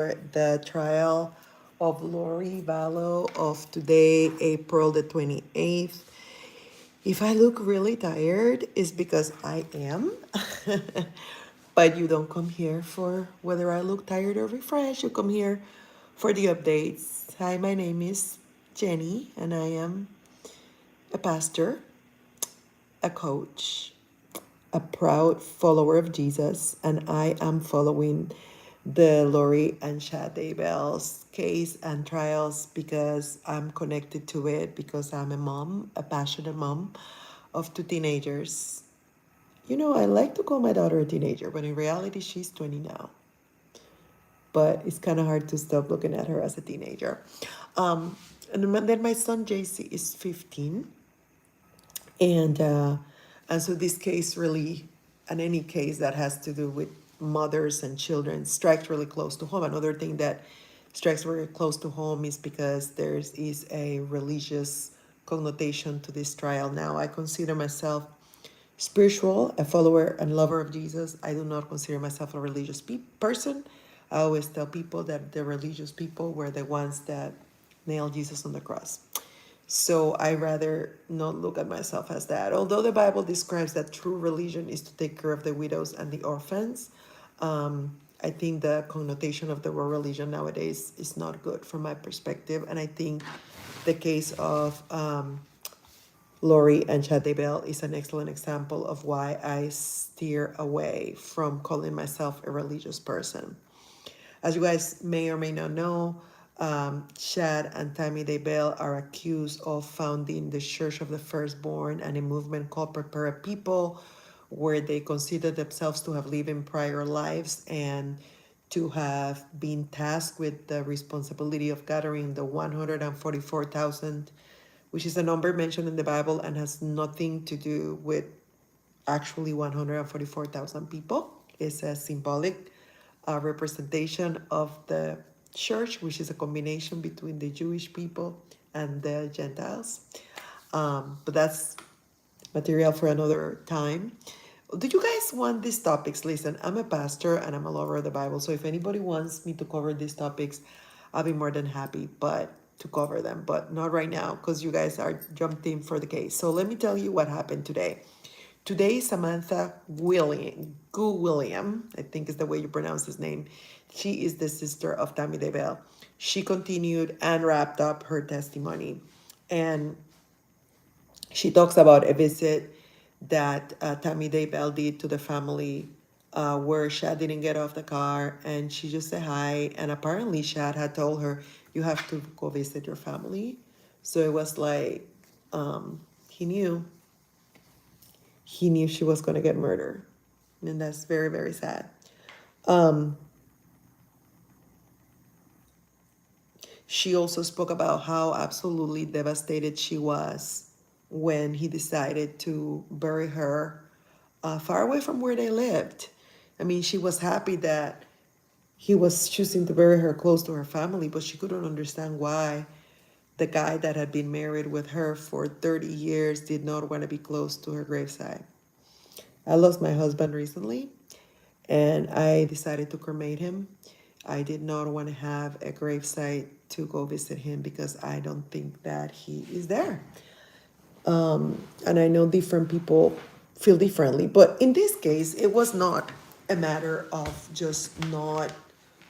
the trial of Lori Vallow of today, April the 28th. If I look really tired, it's because I am. But you don't come here for whether I look tired or refreshed. You come here for the updates. Hi, my name is Jenny, and I am a pastor, a coach, a proud follower of Jesus, and I am following the Lori and Chad Daybell's case and trials because I'm connected to it, because I'm a mom, a passionate mom of two teenagers. You know, I like to call my daughter a teenager, but in reality, she's 20 now. But it's kind of hard to stop looking at her as a teenager. Um, and then my son JC is 15, and so this case really, and any case that has to do with mothers and children, strikes really close to home. Another thing that strikes very close to home is because there is a religious connotation to this trial. Now, I consider myself spiritual, a follower and lover of Jesus. I do not consider myself a religious person. I always tell people that the religious people were the ones that nailed Jesus on the cross. So I rather not look at myself as that. Although the Bible describes that true religion is to take care of the widows and the orphans, I think the connotation of the word religion nowadays is not good from my perspective. And I think the case of Lori and Chad Daybell is an excellent example of why I steer away from calling myself a religious person. As you guys may or may not know, Chad and Tammy Daybell are accused of founding the Church of the Firstborn and a movement called Prepare a People, where they consider themselves to have lived in prior lives and to have been tasked with the responsibility of gathering the 144,000, which is a number mentioned in the Bible and has nothing to do with actually 144,000 people. It's a symbolic representation of the church, which is a combination between the Jewish people and the Gentiles. But that's material for another time. Do you guys want these topics? Listen, I'm a pastor and I'm a lover of the Bible. So if anybody wants me to cover these topics, I'll be more than happy to cover them, but not right now because you guys are jumped in for the case. So let me tell you what happened today. Today, Samantha William, I think is the way you pronounce his name. She is the sister of Tammy Daybell. She continued and wrapped up her testimony. And she talks about a visit that Tammy Daybell did to the family where Shad didn't get off the car and she just said hi. And apparently Shad had told her, you have to go visit your family. So it was like, he knew she was going to get murdered. And that's very, very sad. She also spoke about how absolutely devastated she was when he decided to bury her far away from where they lived. I mean, she was happy that he was choosing to bury her close to her family, but she couldn't understand why the guy that had been married with her for 30 years did not want to be close to her graveside. I lost my husband recently, and I decided to cremate him. I did not want to have a gravesite to go visit him because I don't think that he is there. And I know different people feel differently, but in this case, it was not a matter of just not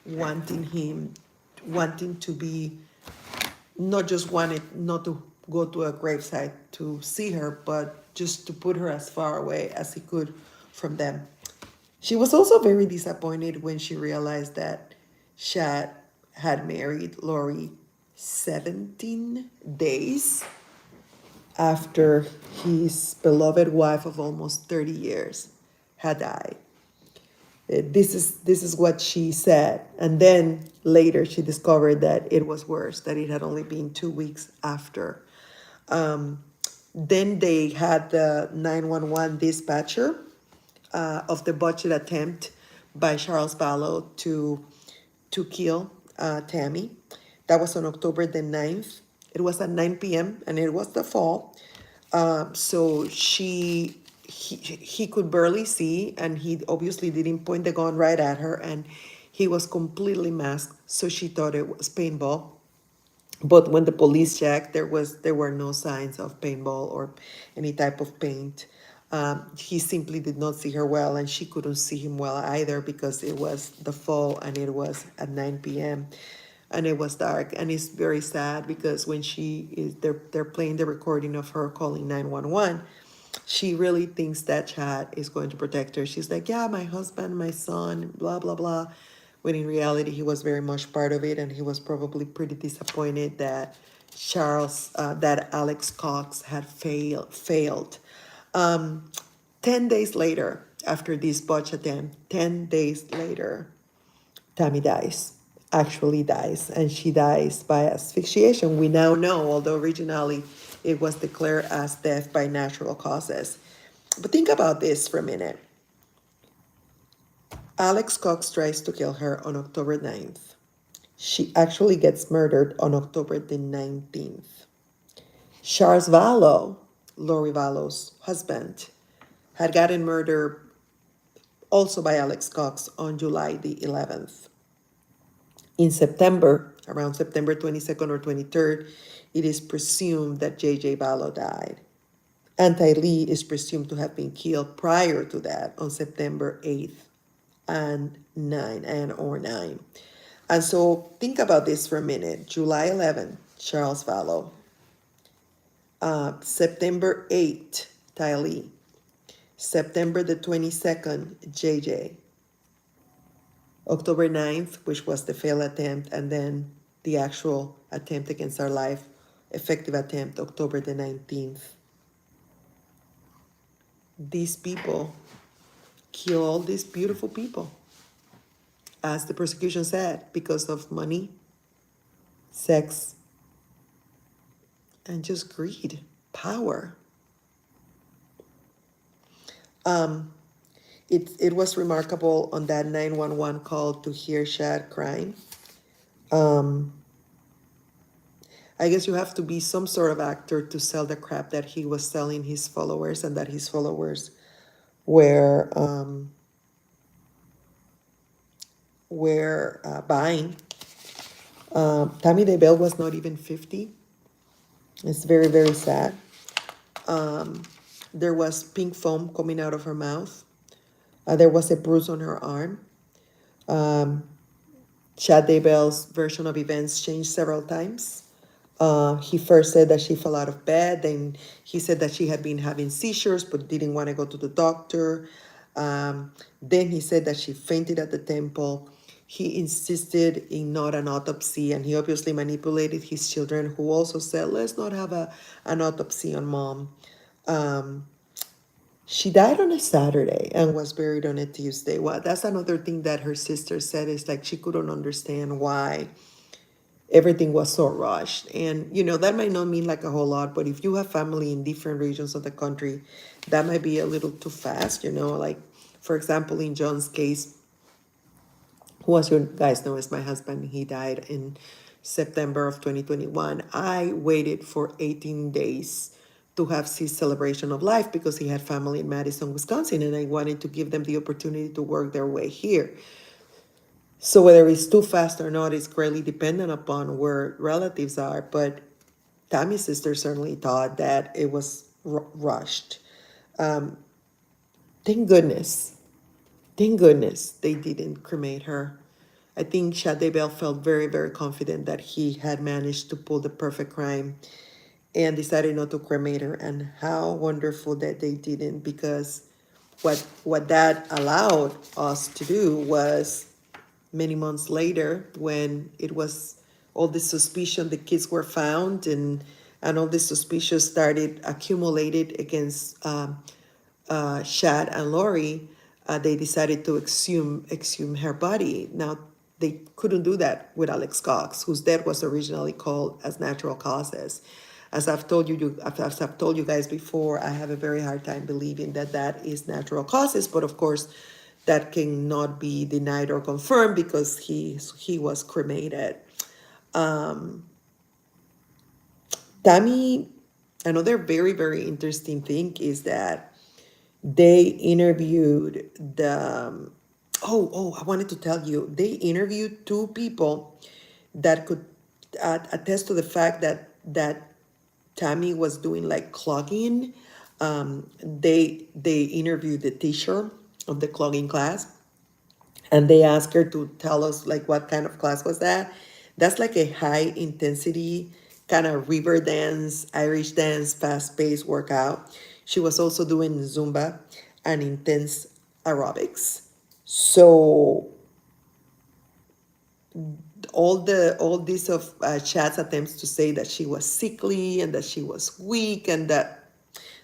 wanting him, wanting to be, not just wanted not to go to a gravesite to see her, but just to put her as far away as he could from them. She was also very disappointed when she realized that Shad had married Lori 17 days after his beloved wife of almost 30 years had died. This is what she said. And then later she discovered that it was worse, that it had only been 2 weeks after. Then they had the 911 dispatcher of the botched attempt by Charles Vallow to kill Tammy. That was on October the 9th. It was at 9 p.m. and it was the fall. So he could barely see, and he obviously didn't point the gun right at her, and He was completely masked, so she thought it was paintball. But when the police checked, there were no signs of paintball or any type of paint. He simply did not see her well, and she couldn't see him well either because it was the fall and it was at 9 p.m. and it was dark. And it's very sad because when they're playing the recording of her calling 911. She really thinks that Chad is going to protect her. She's like, yeah, my husband, my son, blah, blah, blah. When in reality, he was very much part of it, and he was probably pretty disappointed that that Alex Cox had failed. 10 days later, after this botch attempt, 10 days later, Tammy dies, actually dies, and she dies by asphyxiation. We now know, although originally it was declared as death by natural causes. But think about this for a minute. Alex Cox tries to kill her on October 9th. She actually gets murdered on October the 19th. Charles Vallow, Lori Vallow's husband, had gotten murdered also by Alex Cox on July the 11th. In September, around September 22nd or 23rd, it is presumed that J.J. Vallow died. Anti-Lee is presumed to have been killed prior to that on September 8th and 9. And so think about this for a minute. July 11th, Charles Vallow. September 8th, Ty Lee. September the 22nd, JJ. October 9th, which was the failed attempt, and then the actual attempt against our life, effective attempt, October the 19th. These people kill all these beautiful people, as the prosecution said, because of money, sex, and just greed, power. It was remarkable on that 911 call to hear Shad crying. I guess you have to be some sort of actor to sell the crap that he was selling his followers, and that his followers were buying. Tammy Daybell was not even 50. It's very, very sad. There was pink foam coming out of her mouth. There was a bruise on her arm. Chad Daybell's version of events changed several times. He first said that she fell out of bed. Then he said that she had been having seizures but didn't want to go to the doctor. Then he said that she fainted at the temple. He insisted in not an autopsy, and he obviously manipulated his children, who also said, let's not have an autopsy on mom. She died on a Saturday and was buried on a Tuesday. Well, that's another thing that her sister said, is like she couldn't understand why everything was so rushed. And, that might not mean like a whole lot, but if you have family in different regions of the country, that might be a little too fast, like, for example, in John's case, who, as you guys know, is my husband. He died in September of 2021. I waited for 18 days to have his celebration of life because he had family in Madison, Wisconsin, and I wanted to give them the opportunity to work their way here. So whether it's too fast or not is greatly dependent upon where relatives are. But Tammy's sister certainly thought that it was rushed. Thank goodness. Thank goodness they didn't cremate her. I think Shad Daybell felt very, very confident that he had managed to pull the perfect crime and decided not to cremate her. And how wonderful that they didn't, because what that allowed us to do was, many months later, when it was all this suspicion, the kids were found, and all this suspicion started accumulated against Shad and Lori, they decided to exhume her body. Now, they couldn't do that with Alex Cox, whose death was originally called as natural causes. As I've told you guys before, I have a very hard time believing that that is natural causes, but of course, that cannot be denied or confirmed because he was cremated. Tammy, another very, very interesting thing is that they interviewed Oh, I wanted to tell you, they interviewed two people that could attest to the fact that Tammy was doing like clogging. They interviewed the teacher of the clogging class, and they asked her to tell us like what kind of class was that. That's like a high intensity kind of river dance, Irish dance, fast paced workout. She was also doing Zumba and intense aerobics. So all these of chats attempts to say that she was sickly and that she was weak and that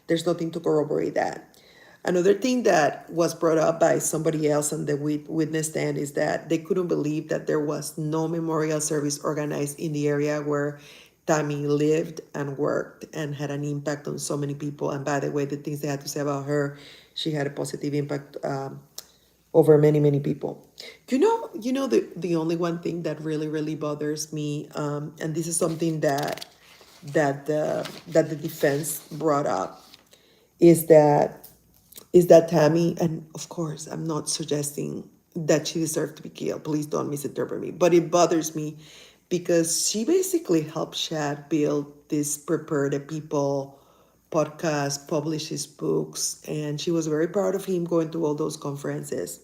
there's nothing to corroborate that. Another thing that was brought up by somebody else on the witness stand is that they couldn't believe that there was no memorial service organized in the area where Tammy lived and worked and had an impact on so many people. And by the way, the things they had to say about her, she had a positive impact over many many people. The only one thing that really bothers me, and this is something that the defense brought up, is that Tammy, and of course, I'm not suggesting that she deserved to be killed. Please don't misinterpret me. But it bothers me because she basically helped Chad build this Prepare the People podcast, publish his books, and she was very proud of him going to all those conferences.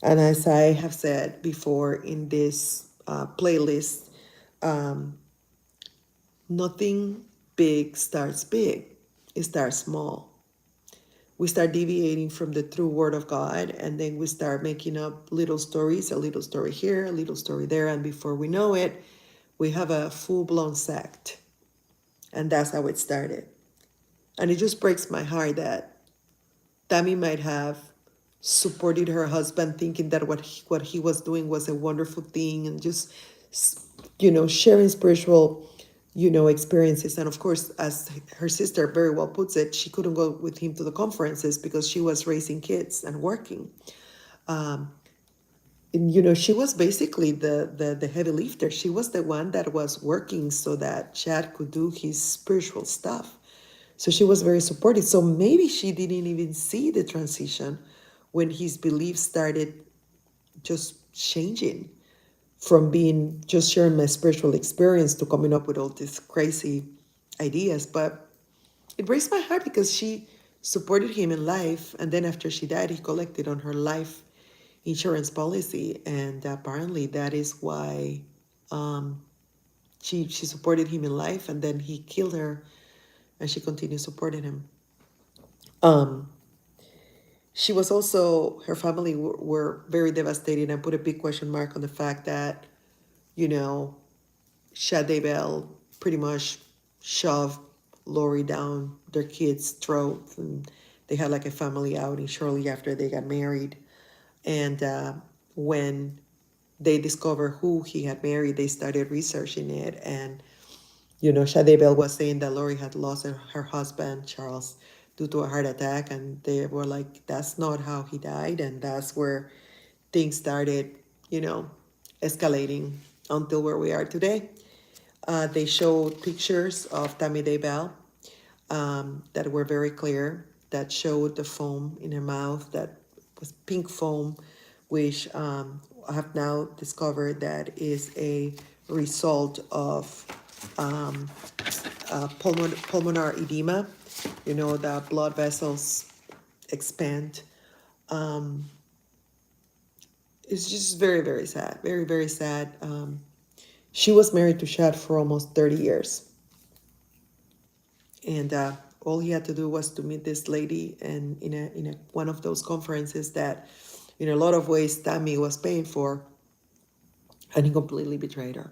And as I have said before in this playlist, nothing big starts big, it starts small. We start deviating from the true word of God, and then we start making up little stories, a little story here, a little story there, and before we know it, we have a full-blown sect. And that's how it started. And it just breaks my heart that Tammy might have supported her husband, thinking that what he was doing was a wonderful thing, and just sharing spiritual experiences. And of course, as her sister very well puts it, she couldn't go with him to the conferences because she was raising kids and working. And, she was basically the heavy lifter. She was the one that was working so that Chad could do his spiritual stuff. So she was very supportive. So maybe she didn't even see the transition when his beliefs started just changing from being just sharing my spiritual experience to coming up with all these crazy ideas. But it breaks my heart because she supported him in life, and then after she died, he collected on her life insurance policy, and apparently that is why she supported him in life, and then he killed her, and she continued supporting him. Um, she was also, her family were very devastated and put a big question mark on the fact that, you know, Daybell pretty much shoved Lori down their kids' throats, and they had like a family outing shortly after they got married. And when they discovered who he had married, they started researching it. And, Daybell was saying that Lori had lost her husband, Charles, due to a heart attack. And they were like, that's not how he died. And that's where things started, you know, escalating until where we are today. They showed pictures of Tammy Daybell that were very clear, that showed the foam in her mouth, that was pink foam, which I have now discovered that is a result of pulmonary edema. The blood vessels expand. It's just very, very sad, very, very sad. She was married to Chad for almost 30 years. And all he had to do was to meet this lady, and in a one of those conferences that, in a lot of ways, Tammy was paying for, and he completely betrayed her.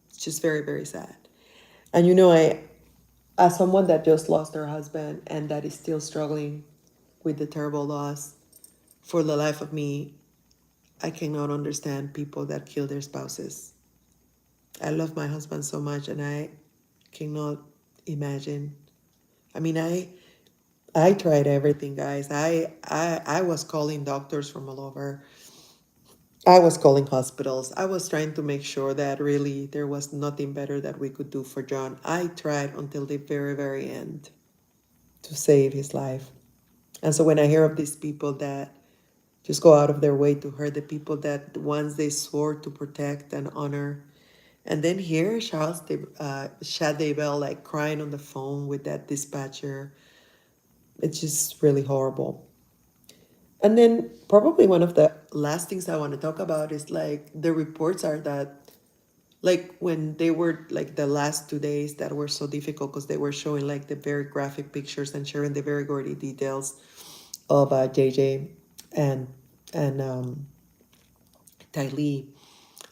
It's just very, very sad. And I, as someone that just lost her husband and that is still struggling with the terrible loss, for the life of me, I cannot understand people that kill their spouses. I love my husband so much, and I cannot imagine. I mean, I tried everything, guys. I was calling doctors from all over. I was calling hospitals. I was trying to make sure that really there was nothing better that we could do for John. I tried until the very, very end to save his life. And so when I hear of these people that just go out of their way to hurt the people that once they swore to protect and honor. And then here, Chad Daybell, like crying on the phone with that dispatcher. It's just really horrible. And then probably one of the last things I want to talk about is like the reports are that like when they were like the last 2 days that were so difficult because they were showing like the very graphic pictures and sharing the very gory details of JJ and and Tylee.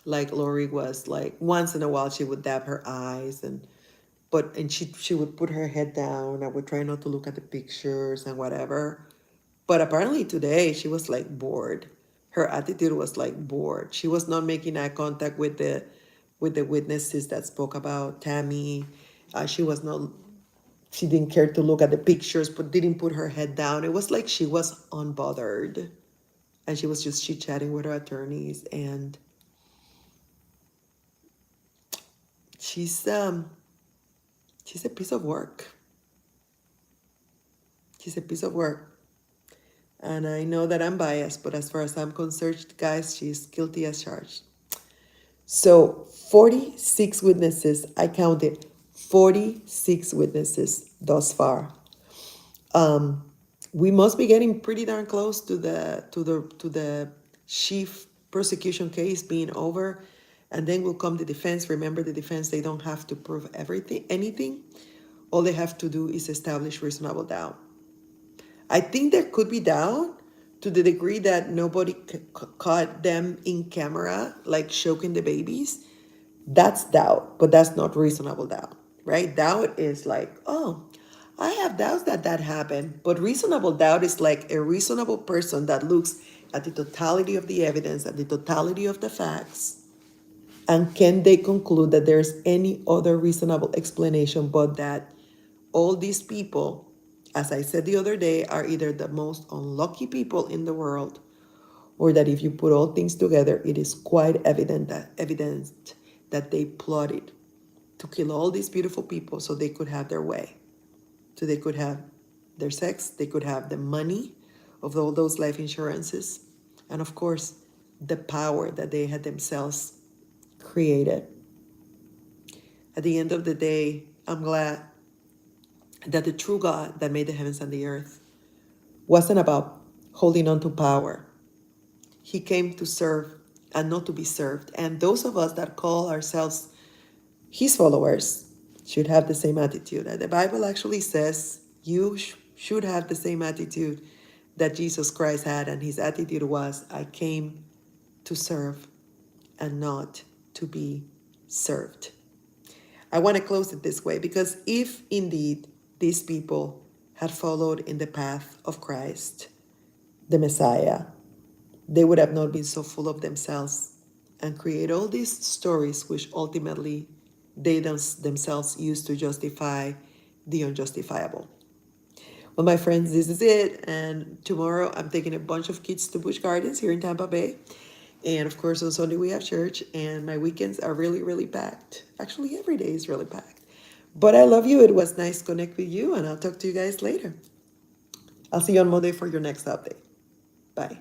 Like Lori was like once in a while she would dab her eyes and she would put her head down. I would try not to look at the pictures and whatever. But apparently today she was like bored. Her attitude was like bored. She was not making eye contact with the witnesses that spoke about Tammy. She was not. She didn't care to look at the pictures, but didn't put her head down. It was like she was unbothered, and she was just chit chatting with her attorneys. And she's um she's a piece of work. She's a piece of work. And I know that I'm biased, but as far as I'm concerned, guys, she's guilty as charged. So 46 witnesses, I counted 46 witnesses thus far. We must be getting pretty darn close to the chief prosecution case being over, and then will come the defense. Remember, the defense, they don't have to prove anything. All they have to do is establish reasonable doubt. I think there could be doubt to the degree that nobody caught them in camera, like choking the babies. That's doubt, but that's not reasonable doubt, right? Doubt is like, oh, I have doubts that that happened. But reasonable doubt is like a reasonable person that looks at the totality of the evidence, at the totality of the facts, and can they conclude that there's any other reasonable explanation but that all these people, as I said the other day, are either the most unlucky people in the world, or that if you put all things together, it is quite evident that they plotted to kill all these beautiful people so they could have their way. So they could have their sex, they could have the money of all those life insurances, and of course, the power that they had themselves created. At the end of the day, I'm glad that the true God that made the heavens and the earth wasn't about holding on to power. He came to serve and not to be served. And those of us that call ourselves his followers should have the same attitude. The Bible actually says you should have the same attitude that Jesus Christ had. And his attitude was, I came to serve and not to be served. I want to close it this way because if indeed these people had followed in the path of Christ, the Messiah, they would have not been so full of themselves and create all these stories which ultimately they themselves use to justify the unjustifiable. Well, my friends, this is it. And tomorrow I'm taking a bunch of kids to Busch Gardens here in Tampa Bay. And of course, on Sunday we have church. And my weekends are really, really packed. Actually, every day is really packed. But I love you. It was nice to connect with you. And I'll talk to you guys later. I'll see you on Monday for your next update. Bye.